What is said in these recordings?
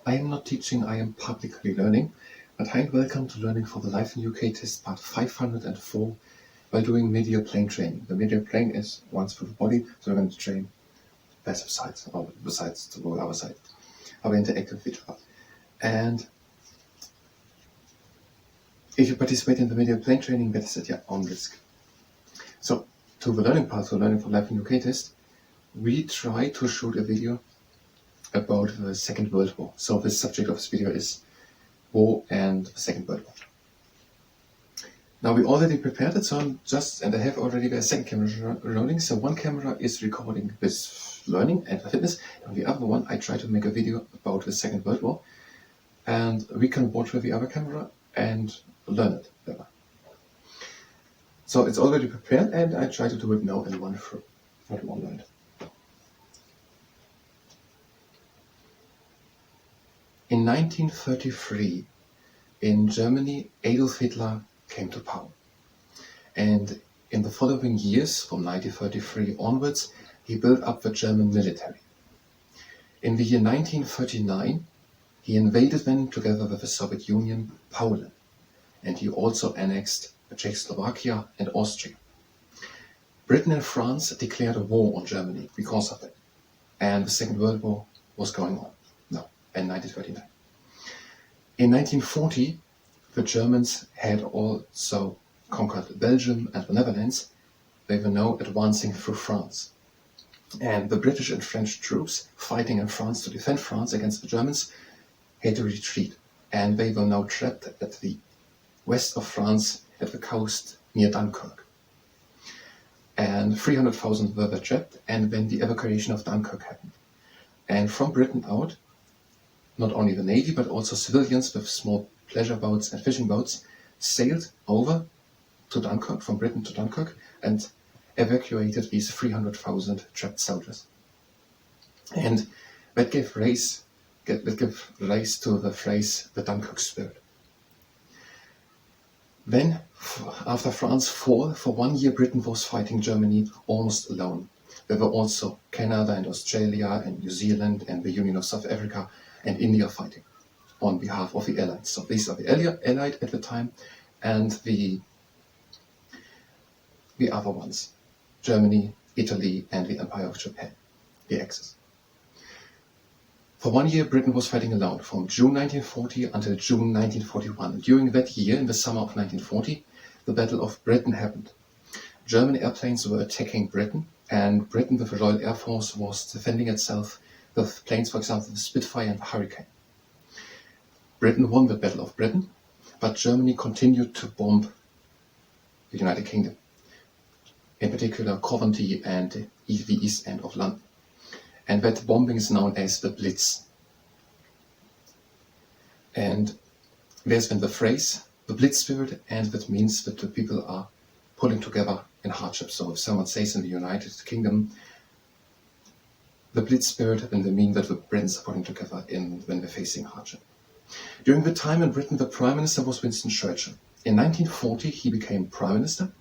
I am not teaching, I am publicly learning, but hi and welcome to Learning for the Life in UK test part 504 by doing medial plane training. The medial plane is one through the body, so we're going to train passive sides, or the sides to the other side, how we interact with each other. And if you participate in the medial plane training, that is at your own risk. So, to the learning part, so Learning for Life in UK test, we try to shoot a video about the Second World War. So the subject of this video is War and the Second World War. Now we already prepared it, so I have already the second camera rolling. So one camera is recording this learning and fitness, and the other one I try to make a video about the Second World War, and we can watch with the other camera and learn it better. So it's already prepared, and I try to do it now in one through what we all learned. In 1933, in Germany, Adolf Hitler came to power. And in the following years, from 1933 onwards, he built up the German military. In the year 1939, he invaded then, together with the Soviet Union, Poland. And he also annexed Czechoslovakia and Austria. Britain and France declared a war on Germany because of that. And the Second World War was going on. In 1939. In 1940, the Germans had also conquered Belgium and the Netherlands. They were now advancing through France. And the British and French troops fighting in France to defend France against the Germans had to retreat. And they were now trapped at the west of France at the coast near Dunkirk. And 300,000 were trapped, and then the evacuation of Dunkirk happened. And from Britain out, not only the Navy, but also civilians with small pleasure boats and fishing boats sailed over to Dunkirk, from Britain to Dunkirk, and evacuated these 300,000 trapped soldiers. And that gave rise to the phrase, the Dunkirk spirit. Then, after France fell, for 1 year Britain was fighting Germany almost alone. There were also Canada and Australia and New Zealand and the Union of South Africa and India fighting on behalf of the Allies. So these are the Allied at the time, and the other ones, Germany, Italy, and the Empire of Japan, the Axis. For 1 year, Britain was fighting alone, from June 1940 until June 1941. During that year, in the summer of 1940, the Battle of Britain happened. German airplanes were attacking Britain, and Britain, with the Royal Air Force, was defending itself with planes, for example, the Spitfire and the Hurricane. Britain won the Battle of Britain, but Germany continued to bomb the United Kingdom, in particular Coventry and the east end of London. And that bombing is known as the Blitz. And there's been the phrase, the Blitz spirit, and that means that the people are pulling together in hardship. So if someone says in the United Kingdom, the Blitz spirit, then they mean that the Britons are putting together when they're facing hardship. During the time in Britain, the Prime Minister was Winston Churchill. In 1940, he became Prime Minister,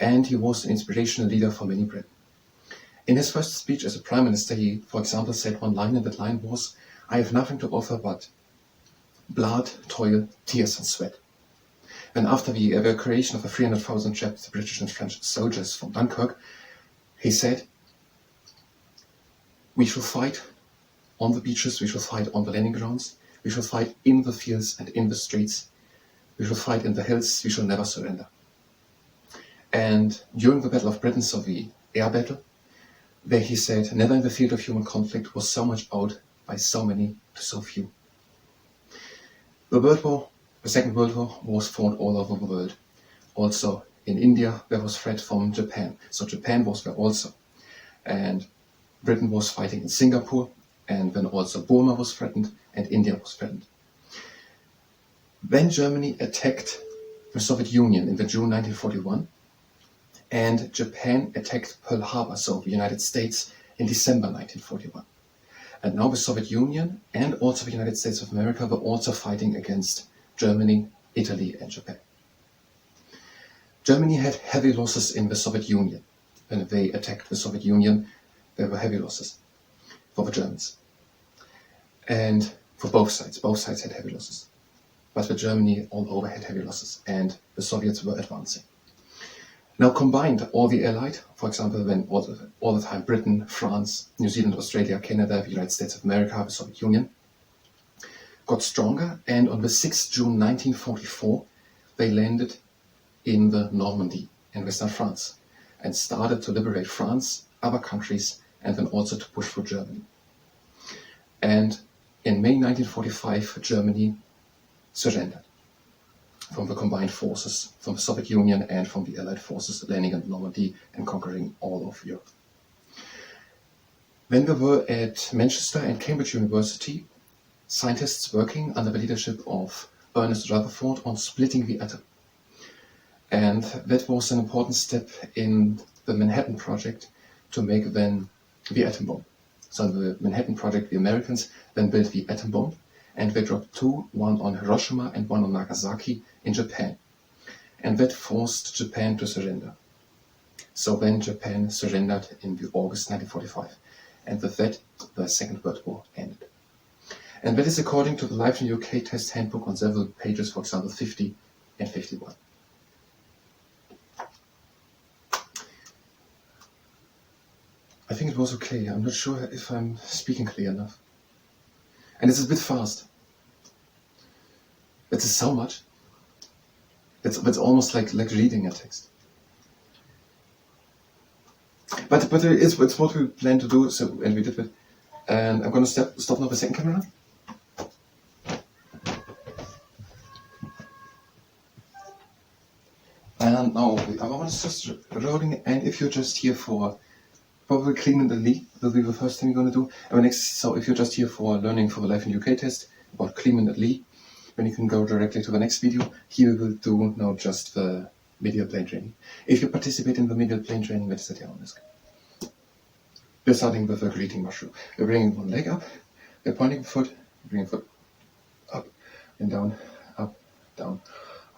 and he was an inspirational leader for many Britain. In his first speech as a Prime Minister, he, for example, said one line, and that line was, "I have nothing to offer but blood, toil, tears and sweat." And after the evacuation of the 300,000 trapped British and French soldiers from Dunkirk, he said, "We shall fight on the beaches, we shall fight on the landing grounds, we shall fight in the fields and in the streets, we shall fight in the hills, we shall never surrender." And during the Battle of Britain, so the air battle, there he said, "Never in the field of human conflict was so much out by so many to so few." The Second World War was fought all over the world. Also in India, there was threat from Japan. So Japan was there also. And Britain was fighting in Singapore, and then also Burma was threatened, and India was threatened. Then Germany attacked the Soviet Union in the June 1941, and Japan attacked Pearl Harbor, so the United States, in December 1941. And now the Soviet Union and also the United States of America were also fighting against Germany, Italy, and Japan. Germany had heavy losses in the Soviet Union. When they attacked the Soviet Union, there were heavy losses for the Germans. And for both sides. Both sides had heavy losses. But Germany all over had heavy losses, and the Soviets were advancing. Now combined, all the Allied, for example, when all the time Britain, France, New Zealand, Australia, Canada, the United States of America, the Soviet Union, got stronger, and on the 6th June 1944, they landed in the Normandy in western France and started to liberate France, other countries, and then also to push for Germany. And in May 1945, Germany surrendered from the combined forces from the Soviet Union and from the Allied forces landing in Normandy and conquering all of Europe. When we were at Manchester and Cambridge University, scientists working under the leadership of Ernest Rutherford on splitting the atom. And that was an important step in the Manhattan Project to make then the atom bomb. So in the Manhattan Project, the Americans then built the atom bomb, and they dropped two, one on Hiroshima and one on Nagasaki in Japan. And that forced Japan to surrender. So then Japan surrendered in August 1945. And with that, the Second World War ended. And that is according to the Life in UK test handbook on several pages, for example, 50 and 51. I think it was okay. I'm not sure if I'm speaking clear enough. And it's a bit fast. It's so much. It's almost like reading a text. But it's what we plan to do, so, and we did it. And I'm going to stop now the second camera. And now the other one is just rolling, and if you're just here for probably clean and Lee, will be the first thing we're going to do. And next, so if you're just here for learning for the Life in UK test about Cleveland and Lee, then you can go directly to the next video. Here we will do now just the medial plane training. If you participate in the medial plane training, let's set you on this. We're starting with a greeting mushroom. We're bringing one leg up, we're pointing the foot, bringing the foot up and down, up, down,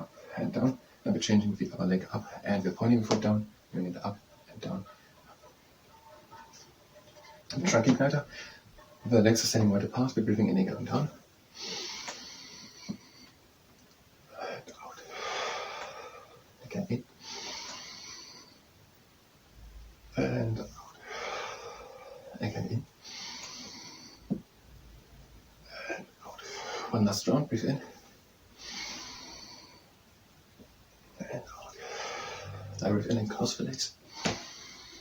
up and down. And we're changing the other leg up, and we're pointing the foot down, bringing it up and down. Trunking igniter. The legs are standing wide apart. We're breathing in and going down. And out. Again in. And out. Again in. And out. One last round. Breathe in. And out. Now breathe in and close the legs.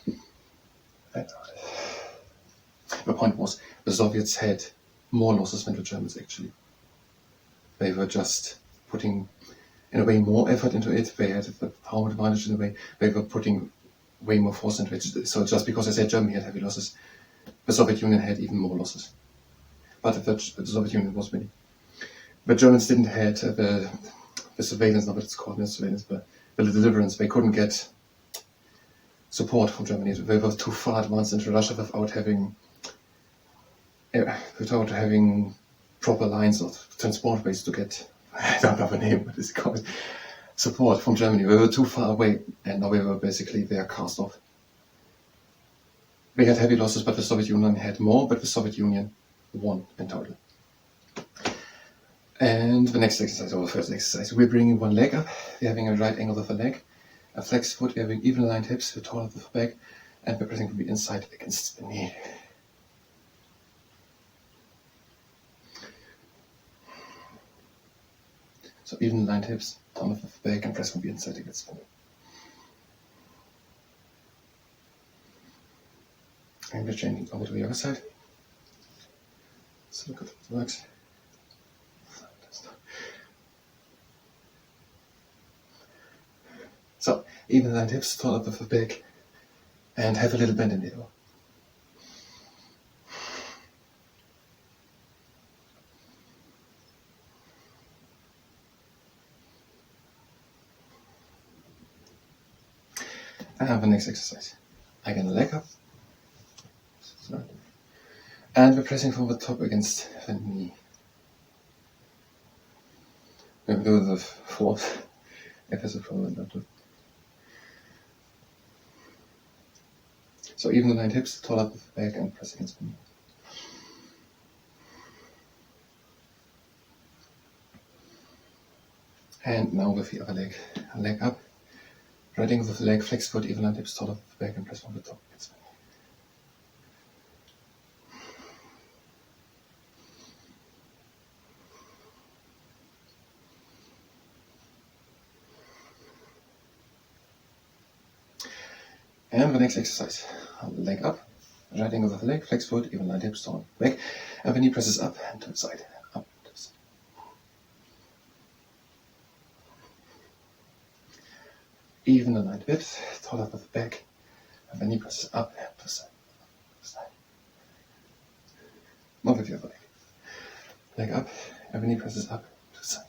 And out. The point was, the Soviets had more losses than the Germans actually. They were just putting, in a way, more effort into it. They had the power advantage in a way. They were putting way more force into it. So just because I said Germany had heavy losses, the Soviet Union had even more losses. But the Soviet Union was winning. The Germans didn't have the surveillance, not what it's called, not surveillance, but the deliverance. They couldn't get support from Germany. They were too far advanced into Russia without having proper lines of transport ways to get, I don't know the name, what is it called, support from Germany. We were too far away, and now we were basically there cast off. We had heavy losses, but the Soviet Union had more, but the Soviet Union won in total. And the next exercise, or the first exercise, we're bringing one leg up, we're having a right angle with the leg, a flexed foot, we're having even aligned hips, we're taller with the back, and we're pressing from the inside against the knee. So even aligned hips, down with the back, and press from the inside against the knee. And we're changing over to the other side. So look at how it works. So even aligned hips, tall up with the back, and have a little bend in the elbow. And the next exercise. Again, the leg up. So. And we're pressing from the top against the knee. We'll do the fourth, if there's a problem with that. So even aligned hips, tall up with the back, and press against the knee. And now with the other leg. Leg up. Right angle with the leg, flex foot, even line hips taller than the back, and press from the top against the knee. And the next exercise, leg up, right angle with the leg, flex foot, even line hips taller than the back, and the knee presses up and to the side, up to the side. Even the line hips, taller than the back, and the knee presses up and to the side, up to the side. More with the other leg. Leg up, and the knee presses up to the side.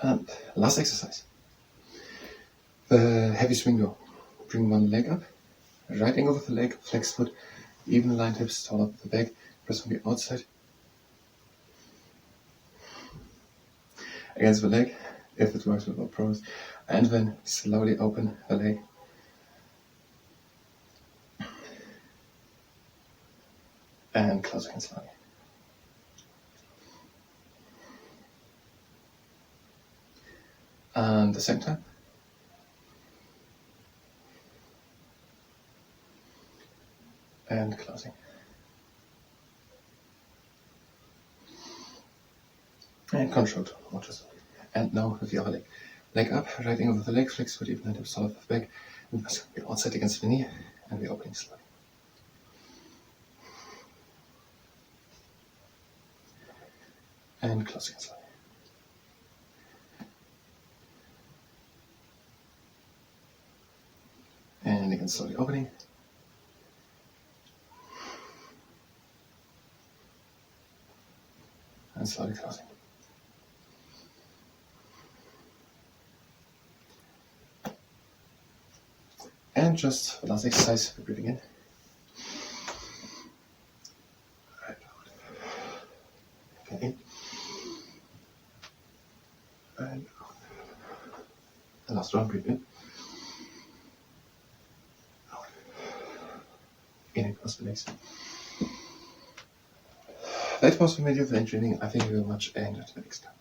And last exercise. The heavy swing row. Bring one leg up, right angle with the leg, flex foot, even line hips, taller than the back, press from the outside against the leg, if it works with our pros, and then slowly open the leg. And close again slowly. And the same time. And closing. And controlled, watch us. And now with the other leg. Leg up, right angle with the leg, flex foot, even line hips, taller than the back, and press the outside against the knee, and we're opening slowly. And closing slowly. And again slowly opening. And slowly closing. And just the last exercise, we're breathing in. And out. Okay, in. And out. The last one, breathe in. Out. In and close the legs. That was the video of the training. I thank you very much and until next time.